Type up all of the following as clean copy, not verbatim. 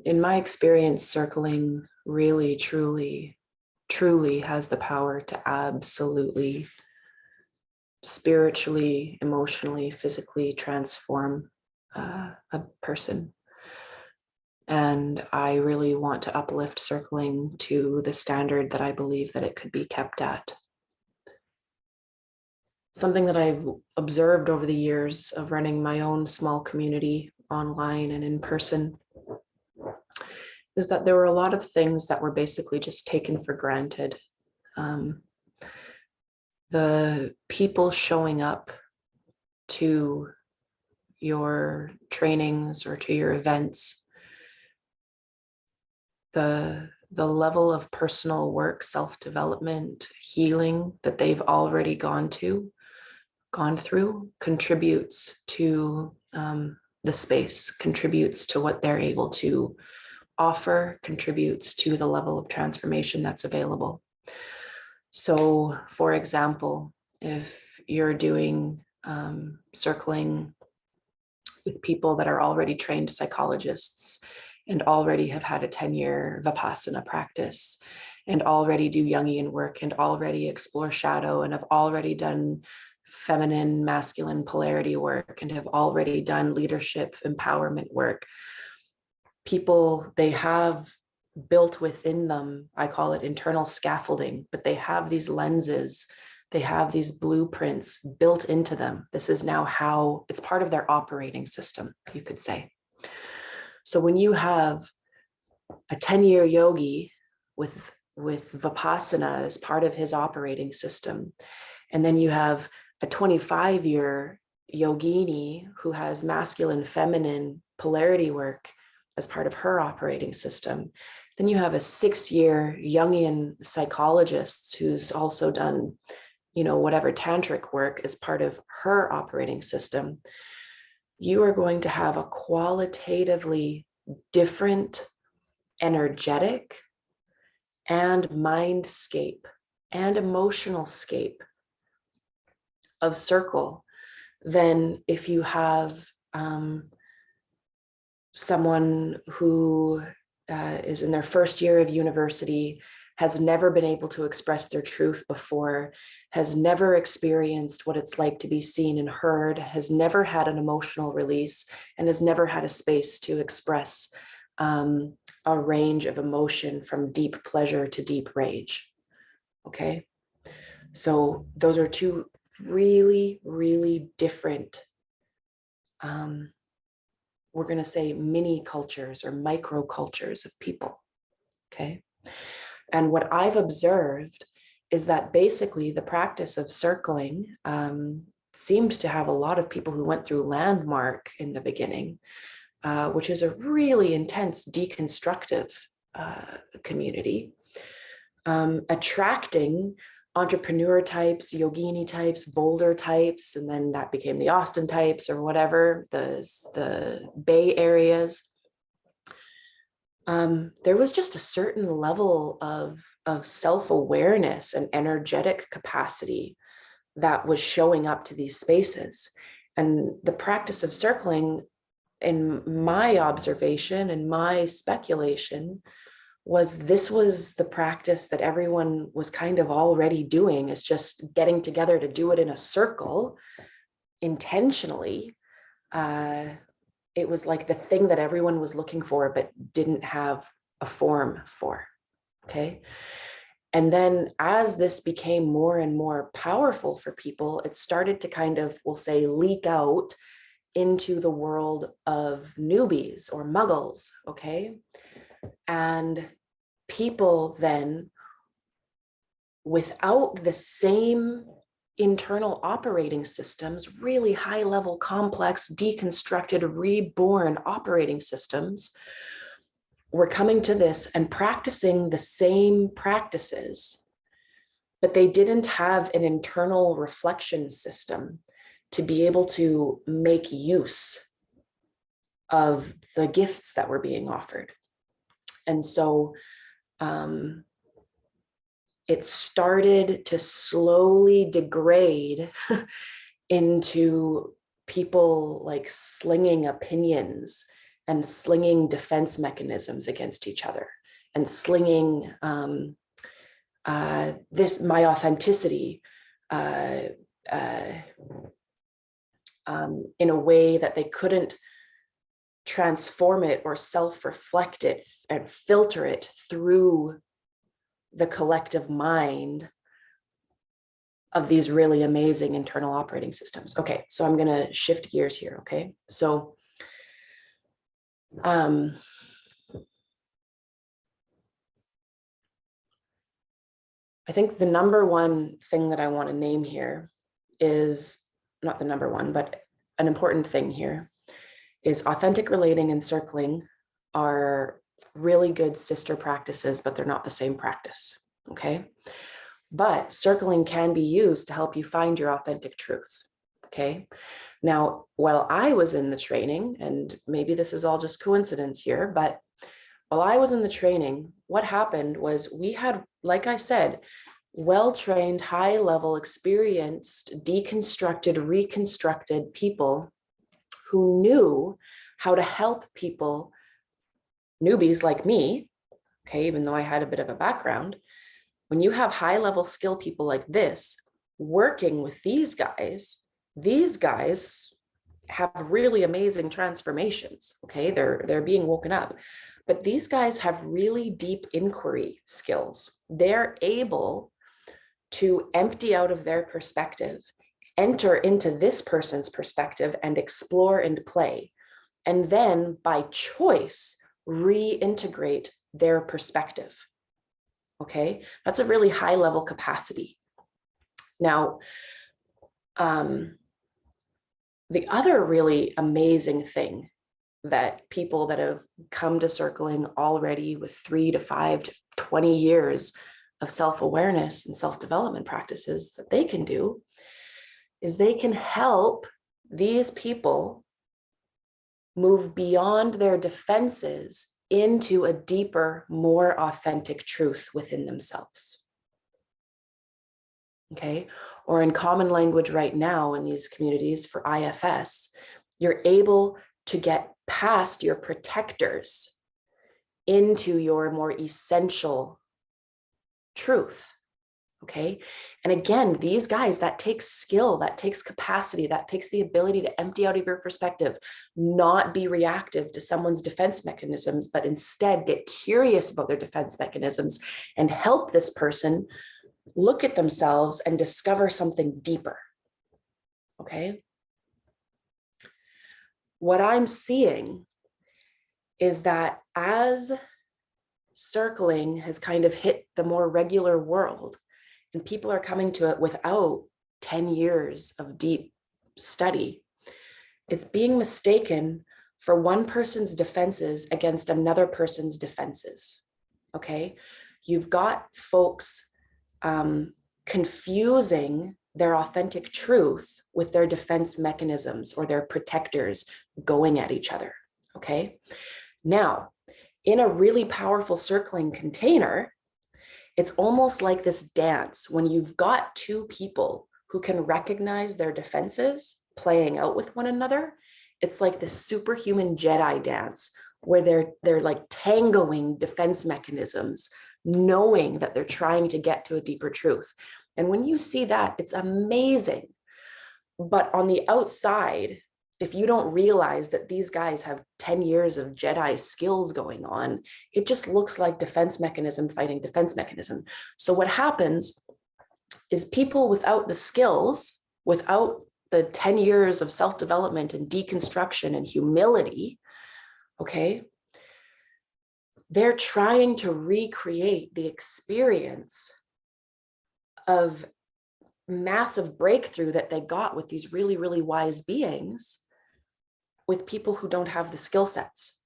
In my experience, circling really, truly has the power to absolutely spiritually, emotionally, physically transform a person. And I really want to uplift circling to the standard that I believe that it could be kept at. Something that I've observed over the years of running my own small community online and in person is that there were a lot of things that were basically just taken for granted. Um, the people showing up to your trainings or to your events, the level of personal work, self-development, healing that they've already gone through contributes to the space, contributes to what they're able to offer, contributes to the level of transformation that's available. So, for example, if you're doing circling with people that are already trained psychologists and already have had a 10-year Vipassana practice and already do Jungian work and already explore shadow and have already done feminine, masculine polarity work and have already done leadership empowerment work, people, they have built within them, I call it internal scaffolding, but they have these lenses, they have these blueprints built into them. This is now how it's part of their operating system, you could say. So when you have a 10-year yogi with Vipassana as part of his operating system, and then you have a 25-year yogini who has masculine, feminine polarity work as part of her operating system, then you have a 6-year Jungian psychologist who's also done, whatever tantric work as part of her operating system. You are going to have a qualitatively different energetic and mindscape and emotional scape of circle than if you have someone who is in their first year of university, has never been able to express their truth before, has never experienced what it's like to be seen and heard, has never had an emotional release, and has never had a space to express a range of emotion from deep pleasure to deep rage. Okay. So those are two really, really different, we're going to say mini cultures or micro cultures of people. Okay. And what I've observed is that basically the practice of circling seemed to have a lot of people who went through Landmark in the beginning, which is a really intense deconstructive community, attracting entrepreneur types, yogini types, boulder types, and then that became the Austin types or whatever, the Bay areas. There was just a certain level of self-awareness and energetic capacity that was showing up to these spaces. And the practice of circling, in my observation and my speculation, was the practice that everyone was kind of already doing, is just getting together to do it in a circle intentionally. It was like the thing that everyone was looking for, but didn't have a form for. Okay. And then as this became more and more powerful for people, it started to kind of, we'll say, leak out into the world of newbies or muggles. Okay. And people then, without the same internal operating systems, really high level, complex, deconstructed, reborn operating systems, were coming to this and practicing the same practices, but they didn't have an internal reflection system to be able to make use of the gifts that were being offered. And so it started to slowly degrade into people like slinging opinions and slinging defense mechanisms against each other and slinging my authenticity in a way that they couldn't transform it or self-reflect it and filter it through the collective mind of these really amazing internal operating systems. Okay, so I'm going to shift gears here. Okay, so I think the number one thing that I want to name here is not the number one, but an important thing here is authentic relating and circling are really good sister practices, but they're not the same practice. Okay. But circling can be used to help you find your authentic truth. Okay. Now, while I was in the training, and maybe this is all just coincidence here, but while I was in the training, what happened was we had, like I said, well-trained, high-level, experienced, deconstructed, reconstructed people who knew how to help people, newbies like me, okay, even though I had a bit of a background. When you have high-level skill people like this working with these guys have really amazing transformations, okay? They're being woken up. But these guys have really deep inquiry skills. They're able to empty out of their perspective, enter into this person's perspective and explore and play. And then by choice, reintegrate their perspective. Okay, that's a really high level capacity. Now, the other really amazing thing that people that have come to circling already with 3 to 5 to 20 years of self-awareness and self-development practices that they can do is they can help these people move beyond their defenses into a deeper, more authentic truth within themselves. Okay, or in common language right now in these communities for IFS, you're able to get past your protectors into your more essential truth. Okay. And again, these guys, that takes skill, that takes capacity, that takes the ability to empty out of your perspective, not be reactive to someone's defense mechanisms, but instead get curious about their defense mechanisms and help this person look at themselves and discover something deeper. Okay. What I'm seeing is that as circling has kind of hit the more regular world and people are coming to it without 10 years of deep study, it's being mistaken for one person's defenses against another person's defenses. Okay. You've got folks confusing their authentic truth with their defense mechanisms or their protectors going at each other. Okay. Now, in a really powerful circling container, it's almost like this dance when you've got two people who can recognize their defenses playing out with one another. It's like this superhuman Jedi dance where they're like tangoing defense mechanisms, knowing that they're trying to get to a deeper truth. And when you see that, it's amazing. But on the outside, if you don't realize that these guys have 10 years of Jedi skills going on, it just looks like defense mechanism fighting defense mechanism. So what happens is people without the skills, without the 10 years of self-development and deconstruction and humility, okay, they're trying to recreate the experience of massive breakthrough that they got with these really, really wise beings with people who don't have the skill sets.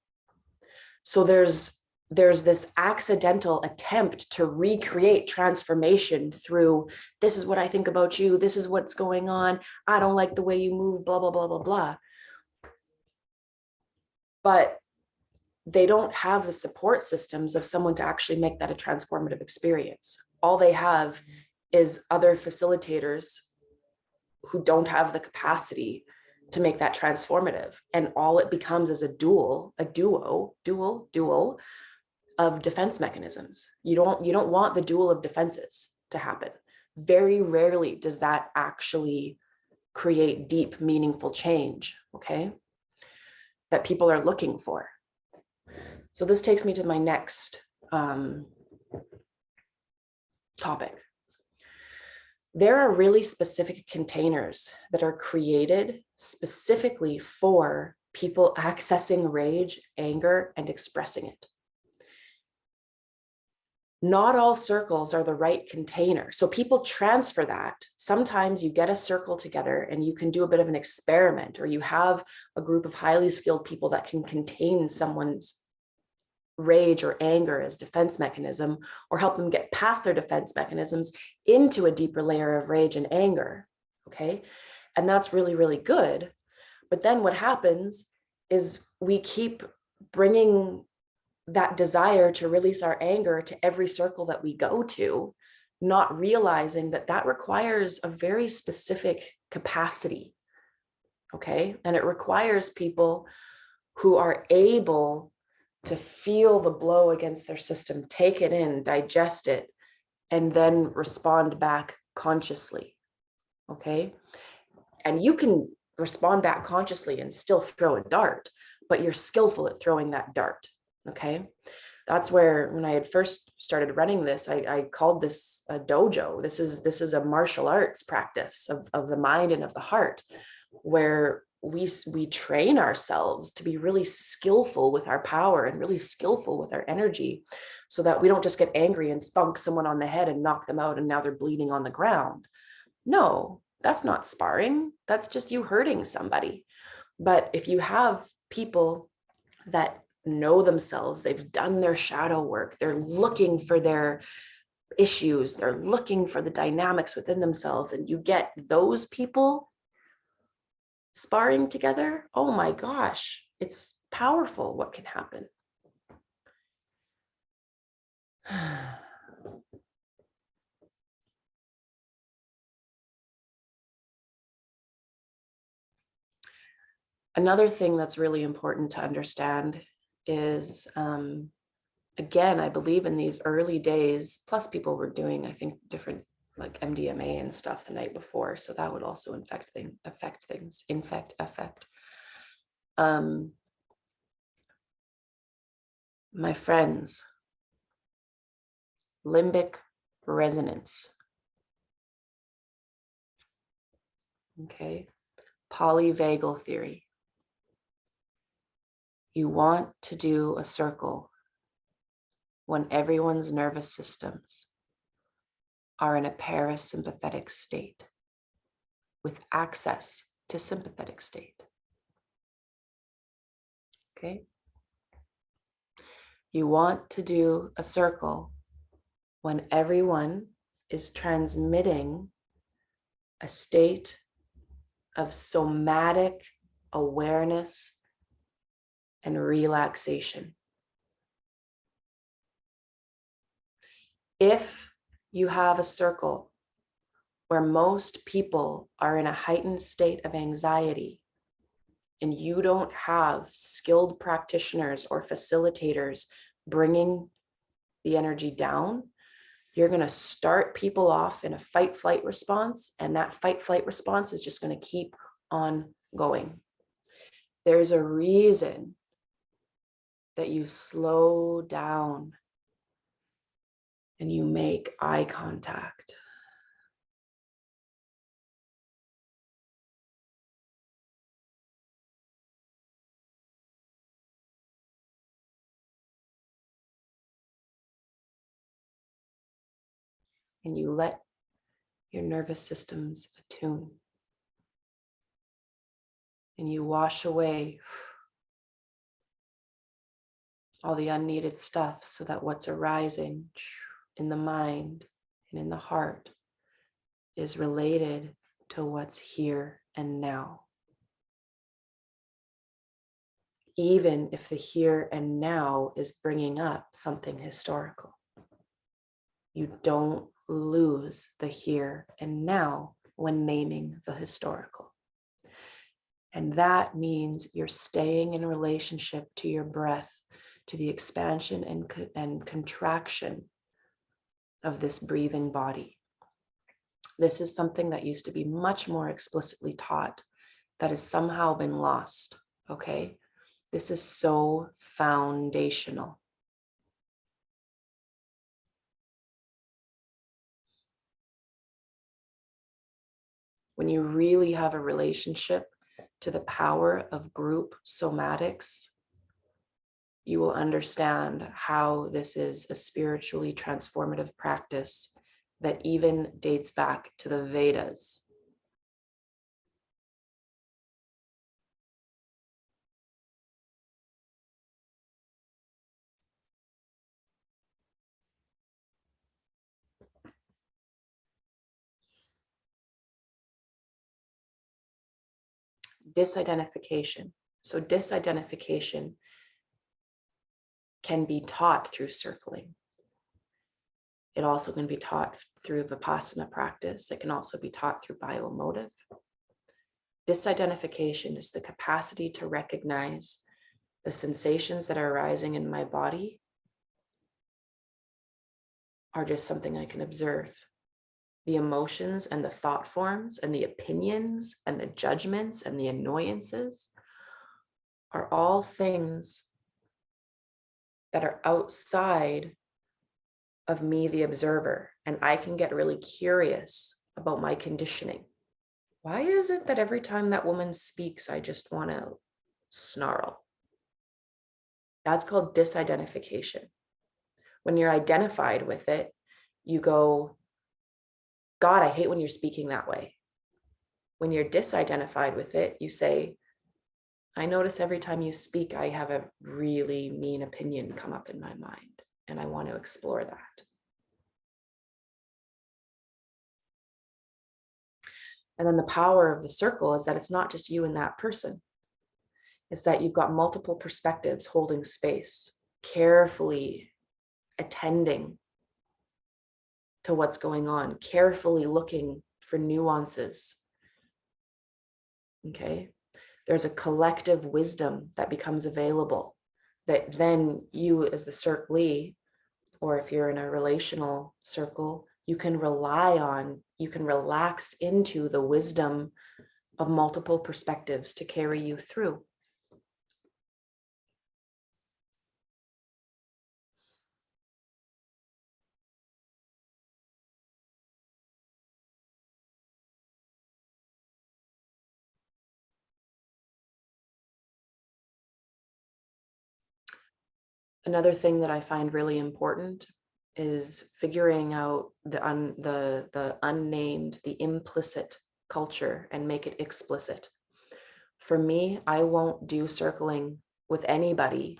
So there's this accidental attempt to recreate transformation through, this is what I think about you, this is what's going on, I don't like the way you move, blah, blah, blah, blah, blah. But they don't have the support systems of someone to actually make that a transformative experience. All they have is other facilitators who don't have the capacity to make that transformative. And all it becomes is a duo of defense mechanisms. You don't want the duel of defenses to happen. Very rarely does that actually create deep, meaningful change, okay, that people are looking for. So this takes me to my next topic. There are really specific containers that are created specifically for people accessing rage, anger, and expressing it. Not all circles are the right container. So people transfer that. Sometimes you get a circle together and you can do a bit of an experiment, or you have a group of highly skilled people that can contain someone's rage or anger as defense mechanism, or help them get past their defense mechanisms into a deeper layer of rage and anger. Okay. And that's really, really good. But then what happens is we keep bringing that desire to release our anger to every circle that we go to, not realizing that that requires a very specific capacity. Okay. And it requires people who are able to feel the blow against their system, take it in, digest it, and then respond back consciously. Okay. And you can respond back consciously and still throw a dart, but you're skillful at throwing that dart. Okay. That's where, when I had first started running this, I called this a dojo. This is a martial arts practice of the mind and of the heart, where we train ourselves to be really skillful with our power and really skillful with our energy, so that we don't just get angry and thunk someone on the head and knock them out and now they're bleeding on the ground. No, that's not sparring. That's just you hurting somebody. But if you have people that know themselves, they've done their shadow work, they're looking for their issues, they're looking for the dynamics within themselves, and you get those people sparring together, oh my gosh, it's powerful what can happen. Another thing that's really important to understand is, again, I believe in these early days, plus people were doing, I think, different like MDMA and stuff the night before. So that would also affect things. My friends, limbic resonance. Okay. Polyvagal theory. You want to do a circle when everyone's nervous systems are in a parasympathetic state with access to sympathetic state. Okay. You want to do a circle when everyone is transmitting a state of somatic awareness and relaxation. If you have a circle where most people are in a heightened state of anxiety, and you don't have skilled practitioners or facilitators bringing the energy down, you're going to start people off in a fight-flight response, and that fight-flight response is just going to keep on going. There's a reason that you slow down and you make eye contact. And you let your nervous systems attune. And you wash away all the unneeded stuff, so that what's arising in the mind and in the heart is related to what's here and now. Even if the here and now is bringing up something historical. You don't lose the here and now when naming the historical. And that means you're staying in relationship to your breath, to the expansion and contraction of this breathing body. This is something that used to be much more explicitly taught that has somehow been lost, okay? This is so foundational. When you really have a relationship to the power of group somatics, you will understand how this is a spiritually transformative practice that even dates back to the Vedas. Disidentification. So disidentification can be taught through circling. It also can be taught through Vipassana practice. It can also be taught through bioemotive. Disidentification is the capacity to recognize the sensations that are arising in my body are just something I can observe. The emotions and the thought forms and the opinions and the judgments and the annoyances are all things that are outside of me, the observer, and I can get really curious about my conditioning. Why is it that every time that woman speaks, I just want to snarl? That's called disidentification. When you're identified with it, you go, God, I hate when you're speaking that way. When you're disidentified with it, you say, I notice every time you speak, I have a really mean opinion come up in my mind, and I want to explore that. And then the power of the circle is that it's not just you and that person. It's that you've got multiple perspectives holding space, carefully attending to what's going on, carefully looking for nuances. Okay. There's a collective wisdom that becomes available that then you as the circlee, or if you're in a relational circle, you can rely on, you can relax into the wisdom of multiple perspectives to carry you through. Another thing that I find really important is figuring out the unnamed, the implicit culture and make it explicit. For me, I won't do circling with anybody.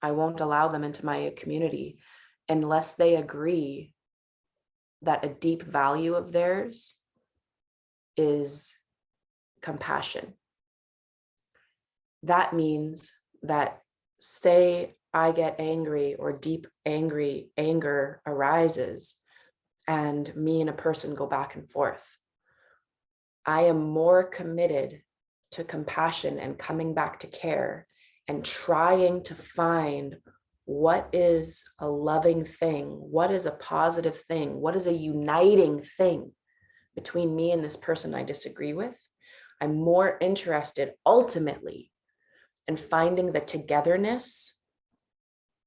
I won't allow them into my community unless they agree that a deep value of theirs is compassion. That means that, say I get angry or deep anger arises and me and a person go back and forth. I am more committed to compassion and coming back to care and trying to find what is a loving thing, what is a positive thing, what is a uniting thing between me and this person I disagree with. I'm more interested ultimately in finding the togetherness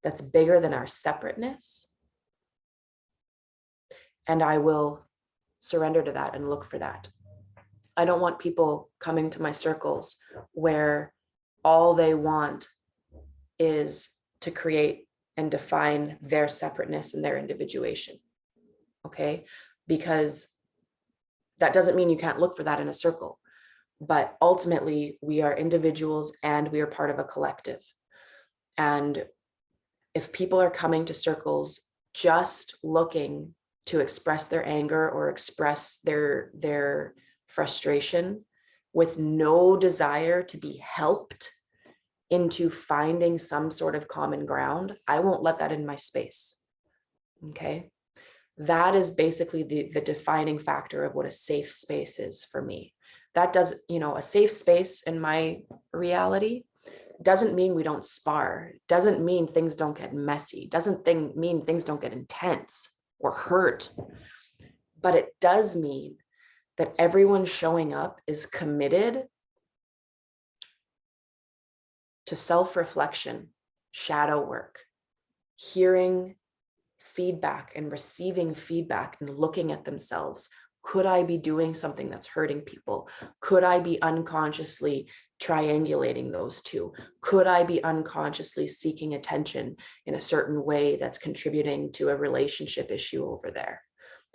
that's bigger than our separateness. And I will surrender to that and look for that. I don't want people coming to my circles where all they want is to create and define their separateness and their individuation. Okay? Because that doesn't mean you can't look for that in a circle. But ultimately, we are individuals and we are part of a collective. And if people are coming to circles just looking to express their anger or express their frustration with no desire to be helped into finding some sort of common ground, I won't let that in my space. Okay. That is basically the defining factor of what a safe space is for me. That does, a safe space in my reality doesn't mean we don't spar, doesn't mean things don't get messy, doesn't mean things don't get intense or hurt. But it does mean that everyone showing up is committed to self-reflection, shadow work, hearing feedback and receiving feedback and looking at themselves. Could I be doing something that's hurting people? Could I be unconsciously triangulating those two? Could I be unconsciously seeking attention in a certain way that's contributing to a relationship issue over there?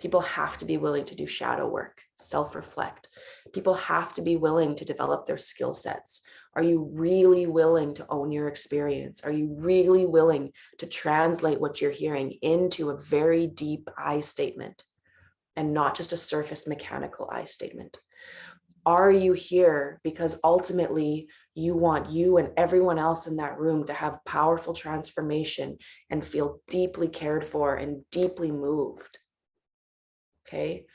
People have to be willing to do shadow work, self-reflect. People have to be willing to develop their skill sets. Are you really willing to own your experience? Are you really willing to translate what you're hearing into a very deep I statement and not just a surface mechanical I statement? Are you here because ultimately you want you and everyone else in that room to have powerful transformation and feel deeply cared for and deeply moved? Okay.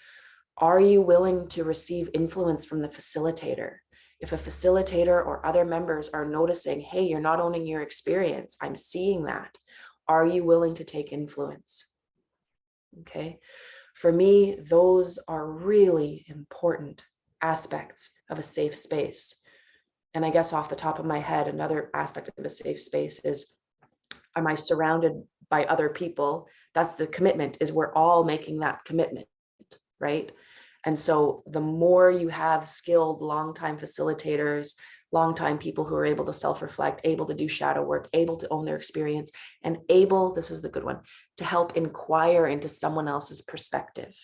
Are you willing to receive influence from the facilitator? If a facilitator or other members are noticing, hey, you're not owning your experience, I'm seeing that. Are you willing to take influence? Okay. For me, those are really important aspects of a safe space. And I guess off the top of my head, another aspect of a safe space is, am I surrounded by other people? That's the commitment, is we're all making that commitment, right? And so the more you have skilled longtime facilitators, longtime people who are able to self-reflect, able to do shadow work, able to own their experience, and able, this is the good one, to help inquire into someone else's perspective,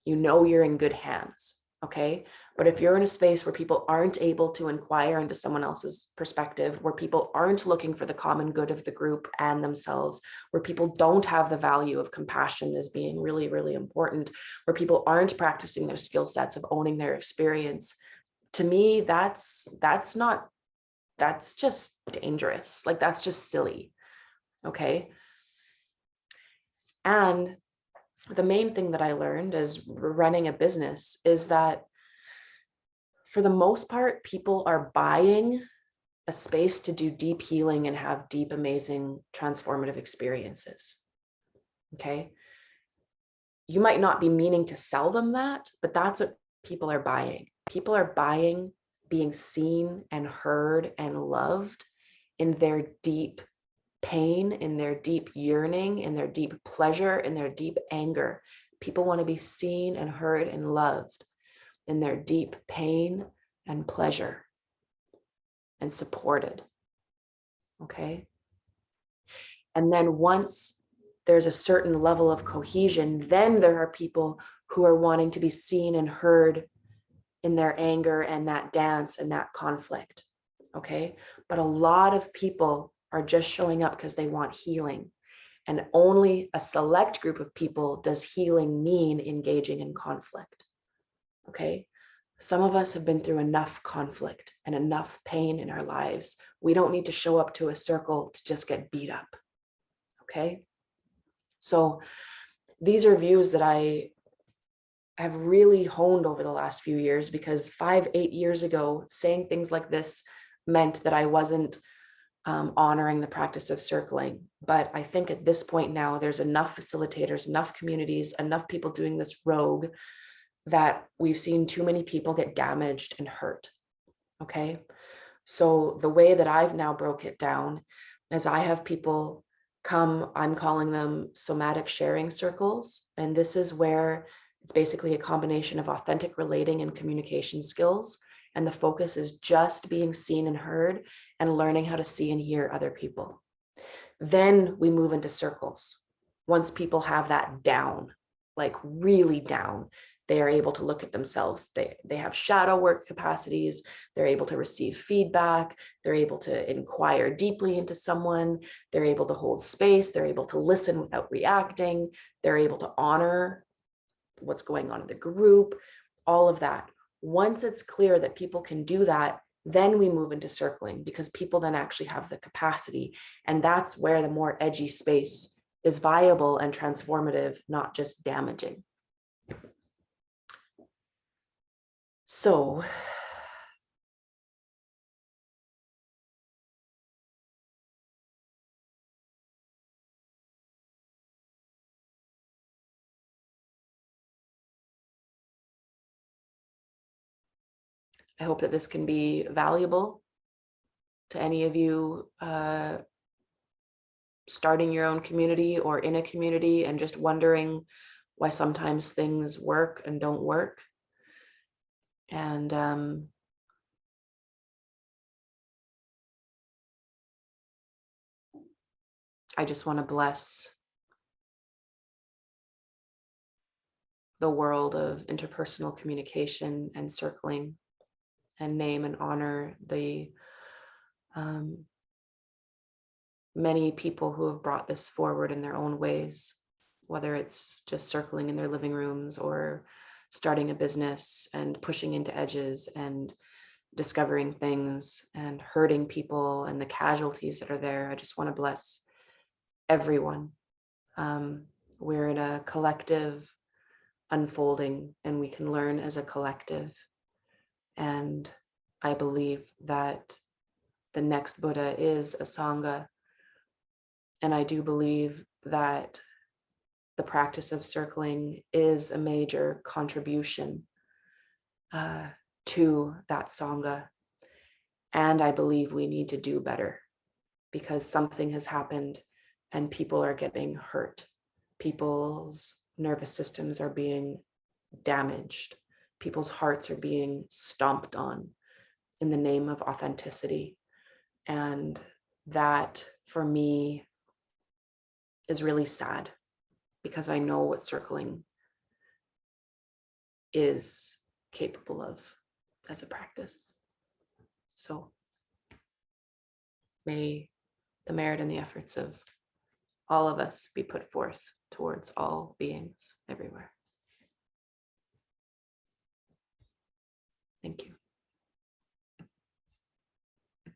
you're in good hands. Okay. But if you're in a space where people aren't able to inquire into someone else's perspective, where people aren't looking for the common good of the group and themselves, where people don't have the value of compassion as being really, really important, where people aren't practicing their skill sets of owning their experience, to me, that's just dangerous. Like, that's just silly. Okay. And the main thing that I learned as running a business is that for the most part, people are buying a space to do deep healing and have deep, amazing, transformative experiences. Okay. You might not be meaning to sell them that, but that's what people are buying. People are buying being seen and heard and loved in their deep pain, in their deep yearning, in their deep pleasure, in their deep anger. People want to be seen and heard and loved in their deep pain and pleasure and supported. Okay. And then once there's a certain level of cohesion, then there are people who are wanting to be seen and heard in their anger and that dance and that conflict. Okay. But a lot of people are just showing up because they want healing. And only a select group of people does healing mean engaging in conflict. Okay. Some of us have been through enough conflict and enough pain in our lives. We don't need to show up to a circle to just get beat up. Okay. So these are views that I have really honed over the last few years, because 5-8 years ago, saying things like this meant that I wasn't honoring the practice of circling. But I think at this point now, there's enough facilitators, enough communities, enough people doing this rogue, that we've seen too many people get damaged and hurt. Okay. So the way that I've now broke it down is I have people come, I'm calling them somatic sharing circles. And this is where it's basically a combination of authentic relating and communication skills. And the focus is just being seen and heard and learning how to see and hear other people. Then we move into circles. Once people have that down, like really down, they are able to look at themselves. They have shadow work capacities. They're able to receive feedback. They're able to inquire deeply into someone. They're able to hold space. They're able to listen without reacting. They're able to honor what's going on in the group, all of that. Once it's clear that people can do that, then we move into circling, because people then actually have the capacity. And that's where the more edgy space is viable and transformative, not just damaging. So I hope that this can be valuable to any of you starting your own community or in a community and just wondering why sometimes things work and don't work. And I just want to bless the world of interpersonal communication and circling, and name and honor the many people who have brought this forward in their own ways, whether it's just circling in their living rooms or starting a business and pushing into edges and discovering things and hurting people and the casualties that are there. I just want to bless everyone. We're in a collective unfolding and we can learn as a collective. And I believe that the next Buddha is a Sangha. And I do believe that the practice of circling is a major contribution to that Sangha. And I believe we need to do better because something has happened and people are getting hurt. People's nervous systems are being damaged. People's hearts are being stomped on in the name of authenticity. And that for me is really sad because I know what circling is capable of as a practice. So may the merit and the efforts of all of us be put forth towards all beings everywhere. Thank you.